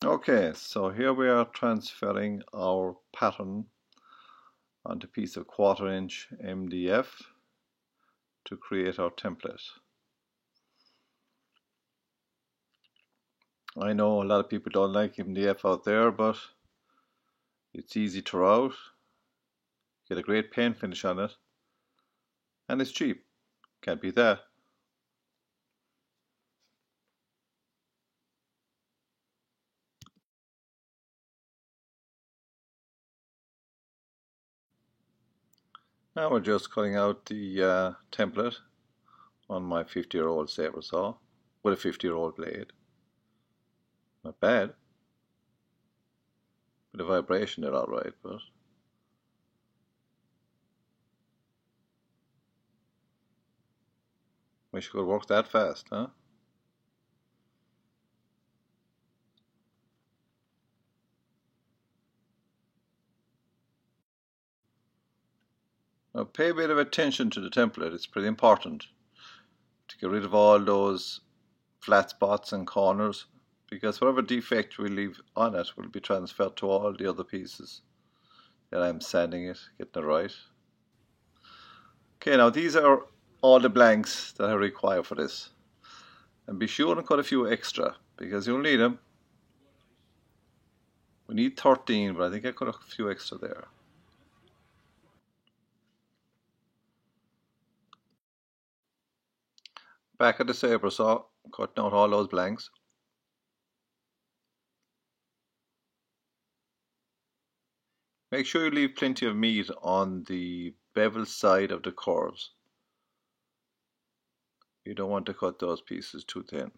Okay, so here we are transferring our pattern onto a piece of 1/4" MDF to create our template. I know a lot of people don't like MDF out there, but it's easy to route, get a great paint finish on it, and it's cheap. Can't beat that. Now we're just cutting out the template on my 50-year-old saber saw with a 50-year-old blade. Not bad. Bit of vibration there, alright, but wish you could work that fast, huh? Now pay a bit of attention to the template. It's pretty important to get rid of all those flat spots and corners, because whatever defect we leave on it will be transferred to all the other pieces. Then I'm sanding it, getting it right. Okay, now these are all the blanks that I require for this. And be sure and cut a few extra, because you'll need them. We need 13, but I think I cut a few extra there. Back at the saber saw, cutting out all those blanks. Make sure you leave plenty of meat on the bevel side of the curves. You don't want to cut those pieces too thin.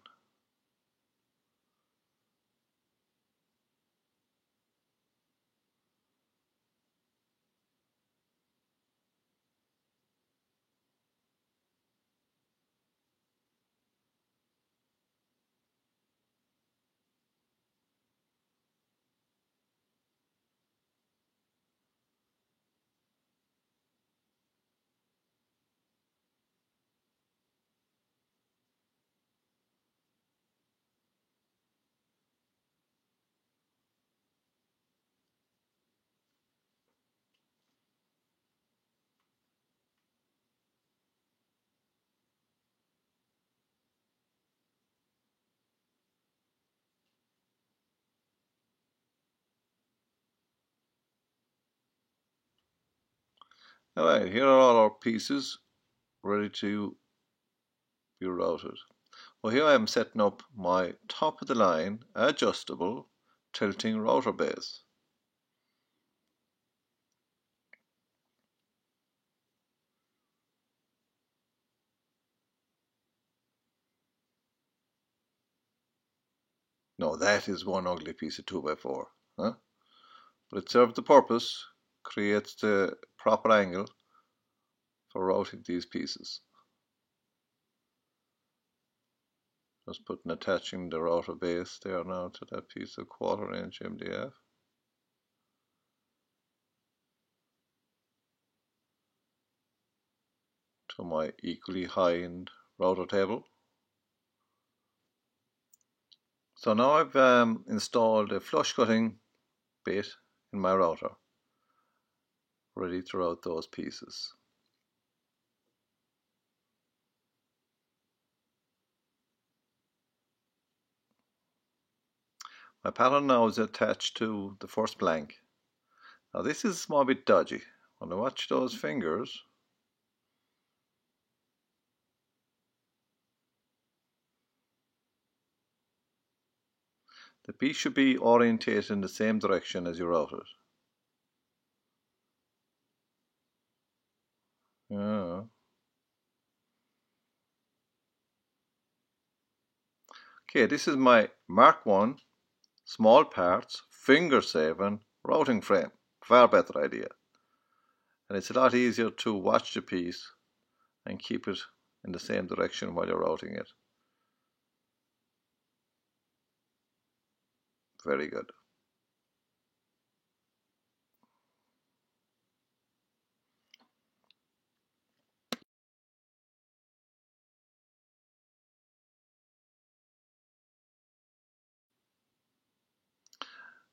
Alright, here are all our pieces ready to be routed. Well, here I am setting up my top of the line adjustable tilting router base. No, that is one ugly piece of 2x4, huh? But it serves the purpose, creates the proper angle for routing these pieces. Just putting attaching the router base there now to that piece of 1/4" MDF. To my equally high-end router table. So now I've installed a flush cutting bit in my router, ready to route those pieces. My pattern now is attached to the first blank. Now this is a small bit dodgy. When I watch those fingers, the piece should be orientated in the same direction as you route it. Yeah. Okay, this is my Mark 1 small parts finger saving routing frame. Far better idea. And it's a lot easier to watch the piece and keep it in the same direction while you're routing it. Very good.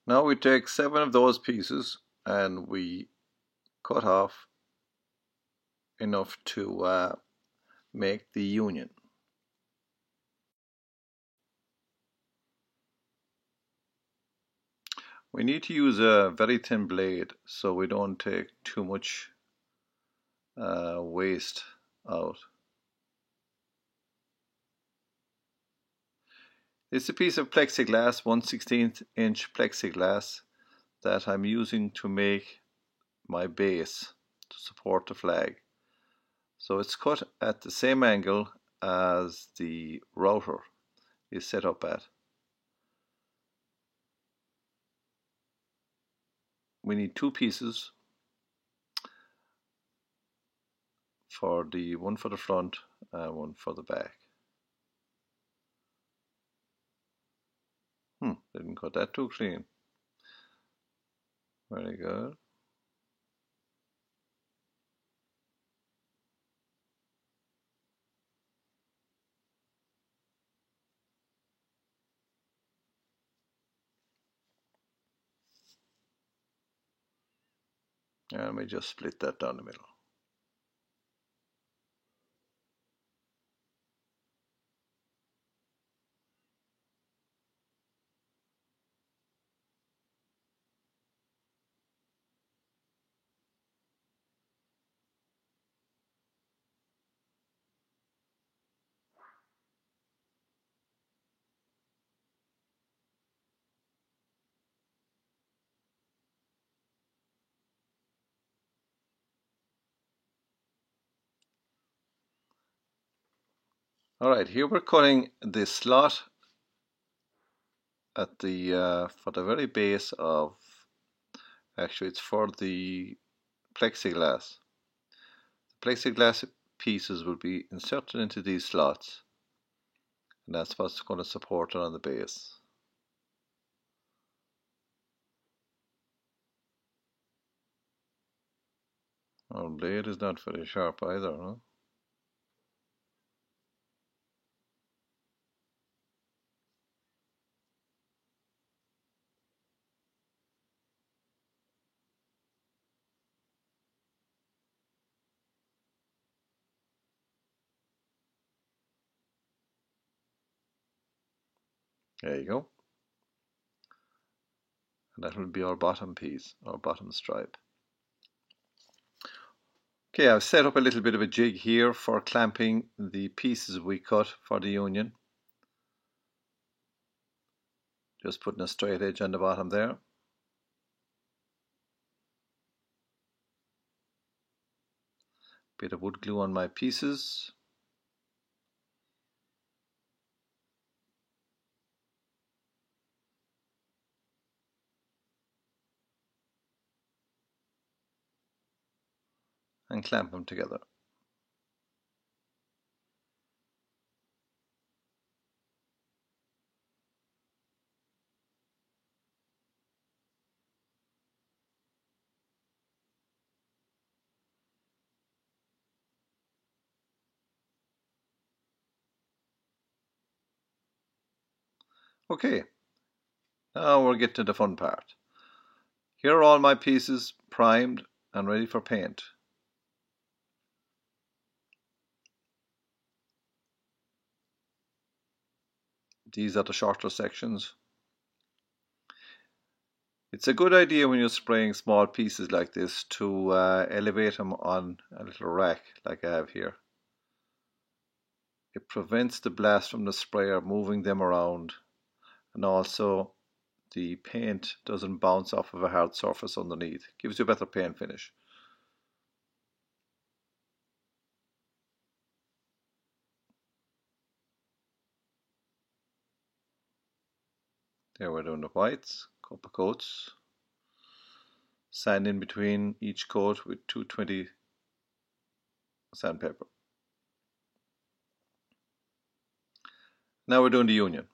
Now we take 7 of those pieces and we cut off enough to make the union. We need to use a very thin blade so we don't take too much waste out. It's a piece of plexiglass, 1/16 inch plexiglass, that I'm using to make my base to support the flag. So it's cut at the same angle as the router is set up at. We need 2 pieces, for the one for the front and one for the back. Didn't cut that too clean. Very good. And we just split that down the middle. Alright, here we're cutting the slot at the for the very base of, actually it's for the plexiglass. The plexiglass pieces will be inserted into these slots, and that's what's going to support it on the base. Our blade is not very sharp either, huh? There you go. And that will be our bottom piece, our bottom stripe. Okay, I've set up a little bit of a jig here for clamping the pieces we cut for the union. Just putting a straight edge on the bottom there. Bit of wood glue on my pieces. And clamp them together. Okay, now we're getting to the fun part. Here are all my pieces primed and ready for paint. These are the shorter sections. It's a good idea when you're spraying small pieces like this to elevate them on a little rack like I have here. It prevents the blast from the sprayer moving them around, and also the paint doesn't bounce off of a hard surface underneath. It gives you a better paint finish. There we're doing the whites, couple coats. Sand in between each coat with 220 sandpaper. Now we're doing the union.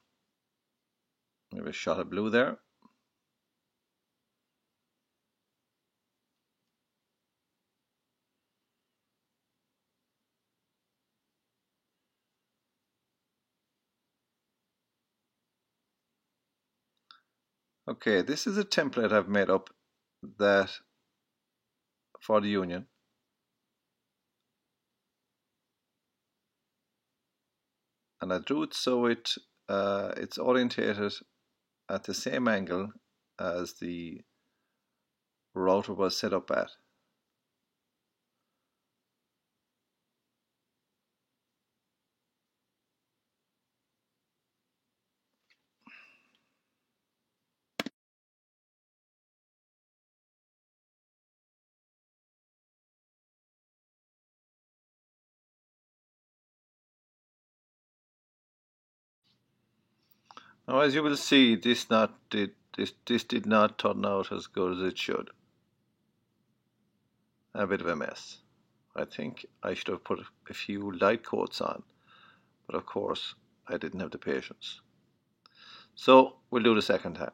We have a shot of blue there. Okay, this is a template I've made up that for the union. And I drew it so it's orientated at the same angle as the router was set up at. Now, as you will see, this did not turn out as good as it should. A bit of a mess. I think I should have put a few light coats on, but of course I didn't have the patience. So we'll do the second time.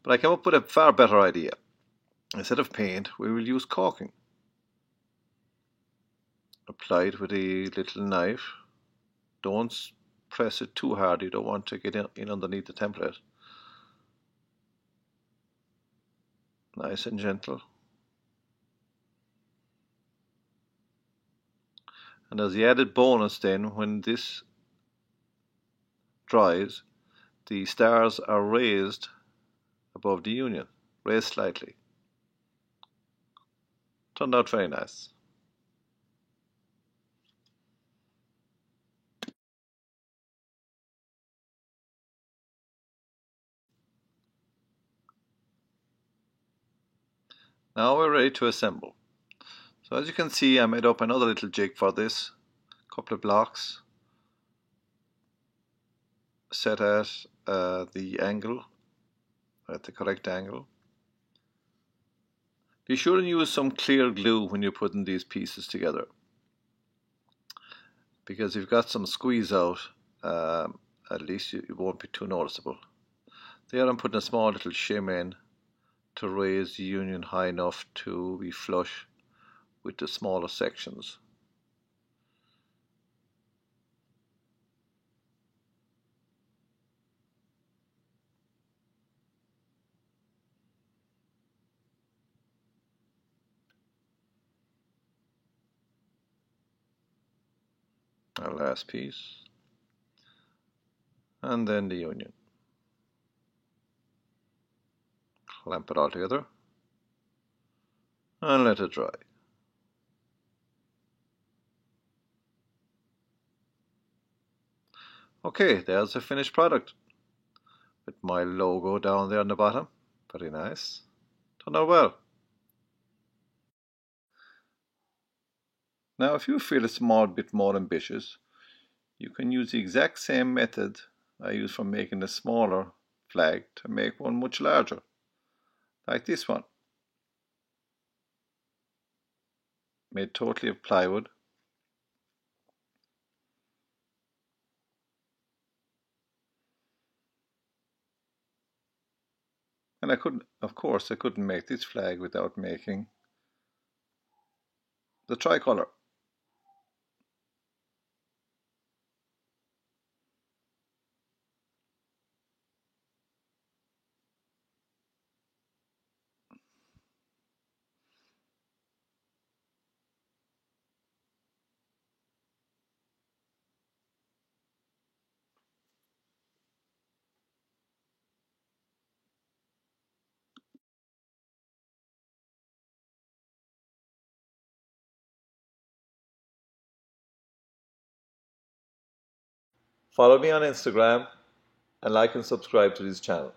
But I came up with a far better idea. Instead of paint, we will use caulking. Apply it with a little knife. Don't press it too hard, you don't want to get in underneath the template. Nice and gentle. And as the added bonus then, when this dries, the stars are raised above the union, raised slightly. Turned out very nice. Now we're ready to assemble. So as you can see, I made up another little jig for this. Couple of blocks set at the angle, at the correct angle. Be sure and use some clear glue when you're putting these pieces together, because if you've got some squeeze out, at least it won't be too noticeable. There I'm putting a small little shim in to raise the union high enough to be flush with the smaller sections. Our last piece, and then the union. Clamp it all together and let it dry. Okay, there's the finished product with my logo down there on the bottom. Very nice. Turned out well. Now, if you feel a small bit more ambitious, you can use the exact same method I use for making a smaller flag to make one much larger, like this one, made totally of plywood. And of course, I couldn't make this flag without making the tricolour. Follow me on Instagram and like and subscribe to this channel.